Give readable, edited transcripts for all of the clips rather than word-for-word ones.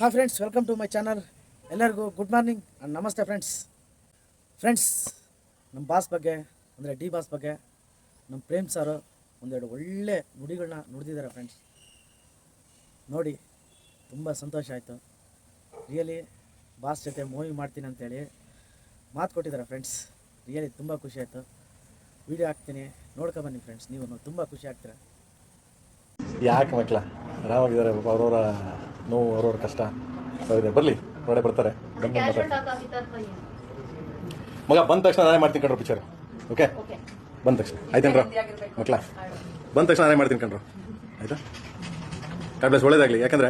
Hi friends, welcome to my channel. ಎಲ್ಲರಿಗೂ good morning and ನಮಸ್ತೆ friends. ನಮ್ಮ boss ಬಗ್ಗೆ ಅಂದರೆ ಡಿ ಬಾಸ್ ಬಗ್ಗೆ ನಮ್ಮ ಪ್ರೇಮ್ ಸಾರು ಒಂದೆರಡು ಒಳ್ಳೆ ನುಡಿಗಳನ್ನ ನುಡಿದಿದ್ದಾರೆ ಫ್ರೆಂಡ್ಸ್. ನೋಡಿ ತುಂಬ ಸಂತೋಷ ಆಯಿತು. ರಿಯಲಿ ಬಾಸ್ ಜೊತೆ ಮೂವಿ ಮಾಡ್ತೀನಿ ಅಂತೇಳಿ ಮಾತು ಕೊಟ್ಟಿದ್ದಾರೆ ಫ್ರೆಂಡ್ಸ್. ರಿಯಲಿ ತುಂಬ ಖುಷಿ ಆಯಿತು. ವೀಡಿಯೋ ಹಾಕ್ತೀನಿ, ನೋಡ್ಕೊಬನ್ನಿ ಫ್ರೆಂಡ್ಸ್. ನೀವು ತುಂಬ ಖುಷಿ ಆಗ್ತೀರ. ಯಾಕೆ ಮಕ್ಕಳ ಆರಾಮಾಗಿದ್ದಾರೆ, ಅವ್ರವ್ರ ನೋವು ಅವ್ರವ್ರ ಕಷ್ಟ ಇದೆ. ಬರಲಿ, ಹೊರಡೆ ಬರ್ತಾರೆ. ಮಗ ಬಂದ ತಕ್ಷಣ ನಾನೇ ಮಾಡ್ತೀನಿ ಕಣ್ರು ಪಿಕ್ಚರ್. ಓಕೆ, ಬಂದ ತಕ್ಷಣ ಆಯ್ತೇನ್ರ ಮಕ್ಕಳ? ಬಂದ ತಕ್ಷಣ ನಾನೇ ಮಾಡ್ತೀನಿ ಕಣ್ರು, ಆಯ್ತಾ? God bless, ಒಳ್ಳೇದಾಗಲಿ. ಯಾಕಂದರೆ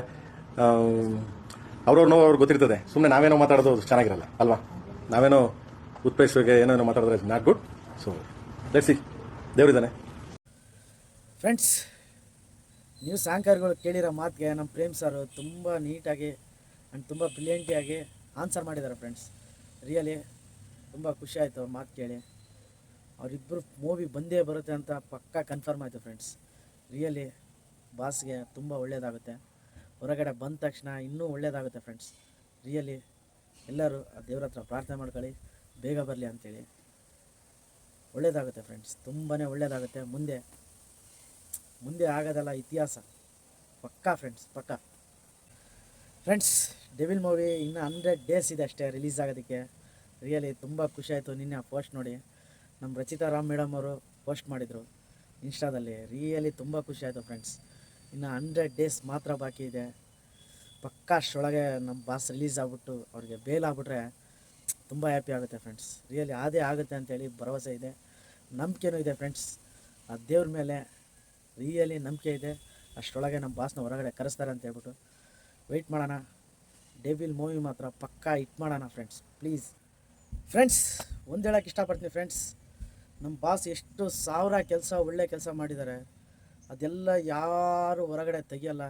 ಅವ್ರವ್ರ ನೋವು ಅವ್ರಿಗೆ ಗೊತ್ತಿರ್ತದೆ. ಸುಮ್ಮನೆ ನಾವೇನೋ ಮಾತಾಡೋದು ಚೆನ್ನಾಗಿರಲ್ಲ ಅಲ್ವಾ? ನಾವೇನೋ ಉತ್ಪ್ರೇಕ್ಷೆಗೆ ಏನೇನೋ ಮಾತಾಡಿದ್ರೆ not good. So let's see, ದೇವರಿದ್ದಾನೆ ಫ್ರೆಂಡ್ಸ್. ನೀವು ಸಾಂಕಾರಗಳು ಕೇಳಿರೋ ಮಾತಿಗೆ ನಮ್ಮ ಪ್ರೇಮ್ ಸಾರು ತುಂಬ ನೀಟಾಗಿ ಆ್ಯಂಡ್ ತುಂಬ ಬ್ರಿಲಿಯಂಟಿಯಾಗಿ ಆನ್ಸರ್ ಮಾಡಿದ್ದಾರೆ ಫ್ರೆಂಡ್ಸ್. ರಿಯಲಿ ತುಂಬ ಖುಷಿ ಆಯಿತು ಅವ್ರ ಮಾತು ಕೇಳಿ. ಅವರಿಬ್ಬರು ಮೂವಿ ಬಂದೇ ಬರುತ್ತೆ ಅಂತ ಪಕ್ಕಾ ಕನ್ಫರ್ಮ್ ಆಯಿತು ಫ್ರೆಂಡ್ಸ್. ರಿಯಲಿ ಬಾಸ್ಗೆ ತುಂಬ ಒಳ್ಳೆಯದಾಗುತ್ತೆ. ಹೊರಗಡೆ ಬಂದ ತಕ್ಷಣ ಇನ್ನೂ ಒಳ್ಳೆಯದಾಗುತ್ತೆ ಫ್ರೆಂಡ್ಸ್. ರಿಯಲಿ ಎಲ್ಲರೂ ಆ ದೇವ್ರ ಹತ್ರ ಪ್ರಾರ್ಥನೆ ಮಾಡ್ಕೊಳ್ಳಿ, ಬೇಗ ಬರಲಿ ಅಂಥೇಳಿ. ಒಳ್ಳೆಯದಾಗುತ್ತೆ ಫ್ರೆಂಡ್ಸ್, ತುಂಬಾ ಒಳ್ಳೆಯದಾಗುತ್ತೆ. ಮುಂದೆ ಆಗೋದಲ್ಲ ಇತಿಹಾಸ, ಪಕ್ಕಾ ಫ್ರೆಂಡ್ಸ್, ಪಕ್ಕಾ. ಫ್ರೆಂಡ್ಸ್, ಡೆವಿಲ್ ಮೂವಿ ಇನ್ನು 100 ಡೇಸ್ ಇದೆ ಅಷ್ಟೇ ರಿಲೀಸ್ ಆಗೋದಕ್ಕೆ. ರಿಯಲಿ ತುಂಬ ಖುಷಿ ಆಯಿತು. ನಿನ್ನೆ ಆ ಪೋಸ್ಟ್ ನೋಡಿ ನಮ್ಮ ರಚಿತಾ ರಾಮ್ ಮೇಡಮ್ ಅವರು ಪೋಸ್ಟ್ ಮಾಡಿದರು ಇನ್ಸ್ಟಾದಲ್ಲಿ. ರಿಯಲಿ ತುಂಬ ಖುಷಿ ಆಯಿತು ಫ್ರೆಂಡ್ಸ್. ಇನ್ನು 100 ಡೇಸ್ ಮಾತ್ರ ಬಾಕಿ ಇದೆ. ಪಕ್ಕಾ ಅಷ್ಟರೊಳಗೆ ನಮ್ಮ ಬಾಸ್ ರಿಲೀಸ್ ಆಗಿಬಿಟ್ಟು ಅವ್ರಿಗೆ ಬೇಲ್ ಆಗಿಬಿಟ್ರೆ ತುಂಬ ಹ್ಯಾಪಿ ಆಗುತ್ತೆ ಫ್ರೆಂಡ್ಸ್. ರಿಯಲಿ ಅದೇ ಆಗುತ್ತೆ ಅಂತೇಳಿ ಭರವಸೆ ಇದೆ, ನಂಬಿಕೆನೂ ಇದೆ ಫ್ರೆಂಡ್ಸ್. ಆ ದೇವ್ರ ಮೇಲೆ ರಿಯಲಿ ನಂಬಿಕೆ ಇದೆ. ಅಷ್ಟರೊಳಗೆ ನಮ್ಮ ಬಾಸ್ನ ಹೊರಗಡೆ ಕರೆಸ್ತಾರೆ ಅಂತ ಹೇಳ್ಬಿಟ್ಟು ವೆಯ್ಟ್ ಮಾಡೋಣ. ಡೆವಿಲ್ ಮೂವಿ ಮಾತ್ರ ಪಕ್ಕಾ ಹಿಟ್ ಮಾಡೋಣ ಫ್ರೆಂಡ್ಸ್, ಪ್ಲೀಸ್. ಫ್ರೆಂಡ್ಸ್, ಒಂದು ಹೇಳೋಕ್ಕೆ ಇಷ್ಟಪಡ್ತೀನಿ ಫ್ರೆಂಡ್ಸ್. ನಮ್ಮ ಬಾಸ್ ಎಷ್ಟು ಸಾವಿರ ಒಳ್ಳೆ ಕೆಲಸ ಮಾಡಿದ್ದಾರೆ. ಅದೆಲ್ಲ ಯಾರು ಹೊರಗಡೆ ತೆಗಿಯಲ್ಲ.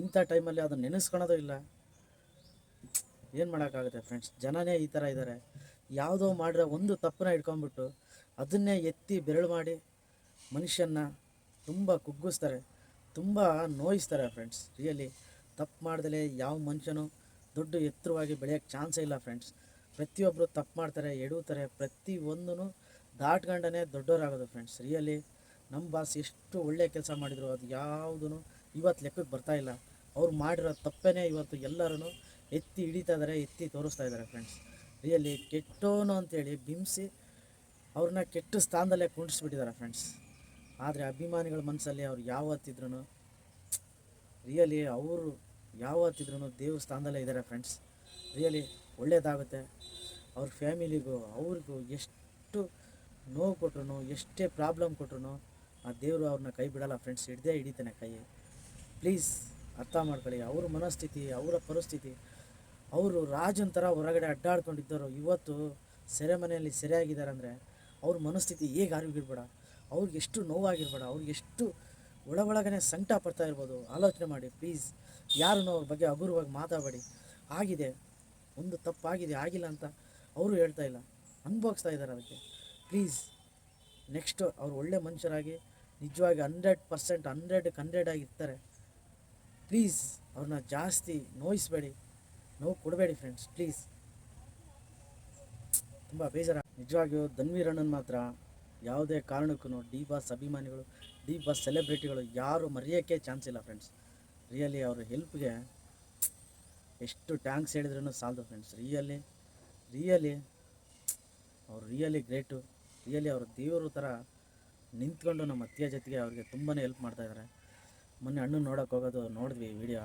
ಇಂಥ ಟೈಮಲ್ಲಿ ಅದನ್ನು ನೆನೆಸ್ಕೊಳೋದು ಇಲ್ಲ. ಏನು ಮಾಡೋಕ್ಕಾಗುತ್ತೆ ಫ್ರೆಂಡ್ಸ್? ಜನನೇ ಈ ಥರ ಇದ್ದಾರೆ. ಯಾವುದೋ ಮಾಡಿರೋ ಒಂದು ತಪ್ಪನ್ನ ಇಟ್ಕೊಂಡ್ಬಿಟ್ಟು ಅದನ್ನೇ ಎತ್ತಿ ಬೆರಳು ಮಾಡಿ ಮನುಷ್ಯನ್ನ ತುಂಬ ಕುಗ್ಗಿಸ್ತಾರೆ, ತುಂಬ ನೋಯಿಸ್ತಾರೆ ಫ್ರೆಂಡ್ಸ್. ರಿಯಲಿ ತಪ್ಪು ಮಾಡ್ದಲೇ ಯಾವ ಮನುಷ್ಯನೂ ದೊಡ್ಡ ಎತ್ತರವಾಗಿ ಬೆಳೆಯೋಕ್ಕೆ ಚಾನ್ಸೇ ಇಲ್ಲ ಫ್ರೆಂಡ್ಸ್. ಪ್ರತಿಯೊಬ್ಬರು ತಪ್ಪು ಮಾಡ್ತಾರೆ, ಎಡುತ್ತಾರೆ, ಪ್ರತಿಯೊಂದೂ ದಾಟ್ಕೊಂಡೇ ದೊಡ್ಡವರಾಗೋದು ಫ್ರೆಂಡ್ಸ್. ರಿಯಲಿ ನಮ್ಮ ಬಾಸ್ ಎಷ್ಟು ಒಳ್ಳೆಯ ಕೆಲಸ ಮಾಡಿದರು, ಅದು ಯಾವುದೂ ಇವತ್ತು ಲೆಕ್ಕಕ್ಕೆ ಬರ್ತಾಯಿಲ್ಲ. ಅವ್ರು ಮಾಡಿರೋ ತಪ್ಪೇ ಇವತ್ತು ಎಲ್ಲರೂ ಎತ್ತಿ ಹಿಡಿತಾ ಇದ್ದಾರೆ, ಎತ್ತಿ ತೋರಿಸ್ತಾ ಇದ್ದಾರೆ ಫ್ರೆಂಡ್ಸ್. ರಿಯಲಿ ಕೆಟ್ಟೋನು ಅಂತೇಳಿ ಬಿಂಬಿಸಿ ಅವ್ರನ್ನ ಕೆಟ್ಟ ಸ್ಥಾನದಲ್ಲೇ ಕುಂಡಿಸ್ಬಿಟ್ಟಿದ್ದಾರೆ ಫ್ರೆಂಡ್ಸ್. ಆದರೆ ಅಭಿಮಾನಿಗಳ ಮನಸ್ಸಲ್ಲಿ ಅವ್ರು ಯಾವತ್ತಿದ್ರೂ ರಿಯಲಿ ಅವರು ಯಾವತ್ತಿದ್ರೂ ದೇವ್ರ ಸ್ಥಾನದಲ್ಲೇ ಇದ್ದಾರೆ ಫ್ರೆಂಡ್ಸ್. ರಿಯಲಿ ಒಳ್ಳೆಯದಾಗುತ್ತೆ. ಅವ್ರ ಫ್ಯಾಮಿಲಿಗೂ ಅವ್ರಿಗೂ ಎಷ್ಟು ನೋವು ಕೊಟ್ರು, ಎಷ್ಟೇ ಪ್ರಾಬ್ಲಮ್ ಕೊಟ್ರು ಆ ದೇವರು ಅವ್ರನ್ನ ಕೈ ಬಿಡಲ್ಲ ಫ್ರೆಂಡ್ಸ್. ಹಿಡಿತಾನೆ ಕೈ. ಪ್ಲೀಸ್ ಅರ್ಥ ಮಾಡ್ಕೊಳ್ಳಿ ಅವ್ರ ಮನಸ್ಥಿತಿ, ಅವರ ಪರಿಸ್ಥಿತಿ. ಅವರು ರಾಜನ ಥರ ಹೊರಗಡೆ ಅಡ್ಡಾಡ್ಕೊಂಡಿದ್ದರು, ಇವತ್ತು ಸೆರೆಮನೆಯಲ್ಲಿ ಸೆರೆಯಾಗಿದ್ದಾರೆ ಅಂದರೆ ಅವ್ರ ಮನಸ್ಥಿತಿ ಹೇಗೆ ಆಗಿರ್ಬೇಡ, ಅವ್ರಿಗೆ ಎಷ್ಟು ನೋವಾಗಿರ್ಬೇಡ, ಅವ್ರಿಗೆ ಎಷ್ಟು ಒಳಗನೆ ಸಂಕಟ ಪಡ್ತಾ ಇರ್ಬೋದು. ಆಲೋಚನೆ ಮಾಡಿ ಪ್ಲೀಸ್. ಯಾರೂ ಅವ್ರ ಬಗ್ಗೆ ಹಗುರವಾಗಿ ಮಾತಾಡಬೇಡಿ. ಆಗಿದೆ, ಒಂದು ತಪ್ಪಾಗಿದೆ, ಆಗಿಲ್ಲ ಅಂತ ಅವರು ಹೇಳ್ತಾ ಇಲ್ಲ, ಅನುಭವಿಸ್ತಾ ಇದ್ದಾರೆ ಅದಕ್ಕೆ. ಪ್ಲೀಸ್ ನೆಕ್ಸ್ಟು ಅವ್ರು ಒಳ್ಳೆ ಮನುಷ್ಯರಾಗಿ ನಿಜವಾಗಿ 100% 100ಕ್ಕೆ 100 ಆಗಿರ್ತಾರೆ. ಪ್ಲೀಸ್ ಅವ್ರನ್ನ ಜಾಸ್ತಿ ನೋಯಿಸಬೇಡಿ, ನೋವು ಕೊಡಬೇಡಿ ಫ್ರೆಂಡ್ಸ್, ಪ್ಲೀಸ್. ತುಂಬ ಬೇಜಾರ. ನಿಜವಾಗಿಯೂ ಧನ್ವೀರ್ ಅಣ್ಣನ ಮಾತ್ರ ಯಾವುದೇ ಕಾರಣಕ್ಕೂ ಡಿ ಬಾಸ್ ಅಭಿಮಾನಿಗಳು, ಡಿ ಬಾಸ್ ಸೆಲೆಬ್ರಿಟಿಗಳು ಯಾರು ಮರೆಯೋಕ್ಕೆ ಚಾನ್ಸ್ ಇಲ್ಲ ಫ್ರೆಂಡ್ಸ್. ರಿಯಲಿ ಅವ್ರ ಹೆಲ್ಪ್ಗೆ ಎಷ್ಟು ಟ್ಯಾಂಕ್ಸ್ ಹೇಳಿದ್ರೂ ಸಾಲದು ಫ್ರೆಂಡ್ಸ್. ರಿಯಲಿ ಅವ್ರು ರಿಯಲಿ ಗ್ರೇಟು. ರಿಯಲಿ ಅವರು ದೇವರು ಥರ ನಿಂತ್ಕೊಂಡು ನಮ್ಮ ಅತ್ತಿಯ ಜೊತೆಗೆ ಅವ್ರಿಗೆ ತುಂಬಾ ಹೆಲ್ಪ್ ಮಾಡ್ತಾಯಿದ್ದಾರೆ. ಮೊನ್ನೆ ಅಣ್ಣನ ನೋಡೋಕೆ ಹೋಗೋದು ನೋಡಿದ್ವಿ ವಿಡಿಯೋ,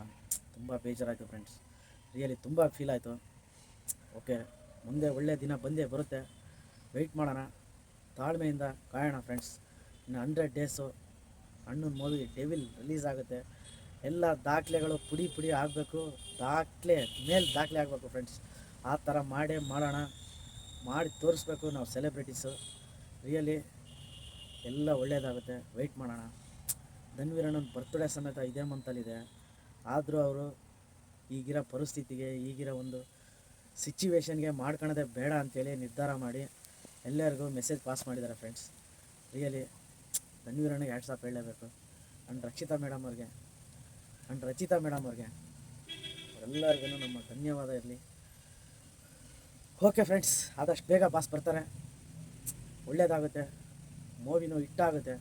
ತುಂಬ ಬೇಜಾರಾಯಿತು ಫ್ರೆಂಡ್ಸ್. ರಿಯಲಿ ತುಂಬ ಫೀಲ್ ಆಯಿತು. ಓಕೆ, ಮುಂದೆ ಒಳ್ಳೆಯ ದಿನ ಬಂದೇ ಬರುತ್ತೆ, ವೆಯ್ಟ್ ಮಾಡೋಣ, ತಾಳ್ಮೆಯಿಂದ ಕಾಯೋಣ ಫ್ರೆಂಡ್ಸ್. ಇನ್ನು 100 ಡೇಸು ಅಣ್ಣನ ಮೂವಿ ಡೆವಿಲ್ ರಿಲೀಸ್ ಆಗುತ್ತೆ. ಎಲ್ಲ ದಾಖಲೆಗಳು ಪುಡಿ ಆಗಬೇಕು, ದಾಖಲೆ ಆಗಬೇಕು ಫ್ರೆಂಡ್ಸ್. ಆ ಥರ ಮಾಡಿ ತೋರಿಸ್ಬೇಕು ನಾವು ಸೆಲೆಬ್ರಿಟೀಸು. ರಿಯಲಿ ಎಲ್ಲ ಒಳ್ಳೆಯದಾಗುತ್ತೆ, ವೆಯ್ಟ್ ಮಾಡೋಣ. ಧನ್ವೀರ್ ಅಣ್ಣನ ಬರ್ತ್ಡೇ ಸಮೇತ ಇದೇ ಮಂತಲ್ಲಿದೆ. ಆದರೂ ಅವರು ಈಗಿರೋ ಪರಿಸ್ಥಿತಿಗೆ, ಈಗಿರೋ ಒಂದು ಸಿಚುವೇಶನ್ಗೆ ಮಾಡ್ಕೊಳ್ಳೋದೇ ಬೇಡ ಅಂಥೇಳಿ ನಿರ್ಧಾರ ಮಾಡಿ ಎಲ್ಲರಿಗೂ ಮೆಸೇಜ್ ಪಾಸ್ ಮಾಡಿದ್ದಾರೆ ಫ್ರೆಂಡ್ಸ್. ರಿಯಲಿ ಧನ್ವೀರ್ ಅಣ್ಣಗೆ ಹ್ಯಾಟ್ಸ್ ಆಫ್ ಹೇಳಲೇಬೇಕು. ಆ್ಯಂಡ್ ರಚಿತಾ ಮೇಡಮ್ ಅವ್ರಿಗೆ ಎಲ್ಲರಿಗೂ ನಮ್ಮ ಧನ್ಯವಾದ ಇರಲಿ. ಓಕೆ ಫ್ರೆಂಡ್ಸ್, ಆದಷ್ಟು ಬೇಗ ಬಾಸ್ ಬರ್ತಾರೆ, ಒಳ್ಳೆಯದಾಗುತ್ತೆ, ಮೂವಿನೂ ಹಿಟ್ಟಾಗುತ್ತೆ,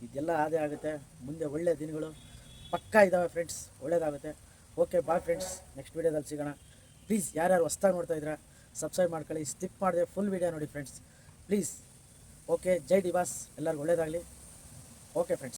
ಇದೆಲ್ಲ ಅದೇ ಆಗುತ್ತೆ. ಮುಂದೆ ಒಳ್ಳೆಯ ದಿನಗಳು ಪಕ್ಕಾ ಇದ್ದಾವೆ ಫ್ರೆಂಡ್ಸ್, ಒಳ್ಳೆಯದಾಗುತ್ತೆ. ಓಕೆ ಬಾಯ್ ಫ್ರೆಂಡ್ಸ್, ನೆಕ್ಸ್ಟ್ ವೀಡಿಯೋದಲ್ಲಿ ಸಿಗೋಣ. ಪ್ಲೀಸ್ ಯಾರ್ಯಾರು ಹೊಸ್ದಾಗಿ ನೋಡ್ತಾ ಇದ್ದೀರಾ ಸಬ್ಸ್ಕ್ರೈಬ್ ಮಾಡ್ಕೊಳ್ಳಿ, ಸ್ಕಿಪ್ ಮಾಡಿದೆ ಫುಲ್ ವೀಡಿಯೋ ನೋಡಿ friends please. Okay, Jai D boss, ಎಲ್ಲರಿಗೂ ಒಳ್ಳೆಯದಾಗಲಿ. Okay friends.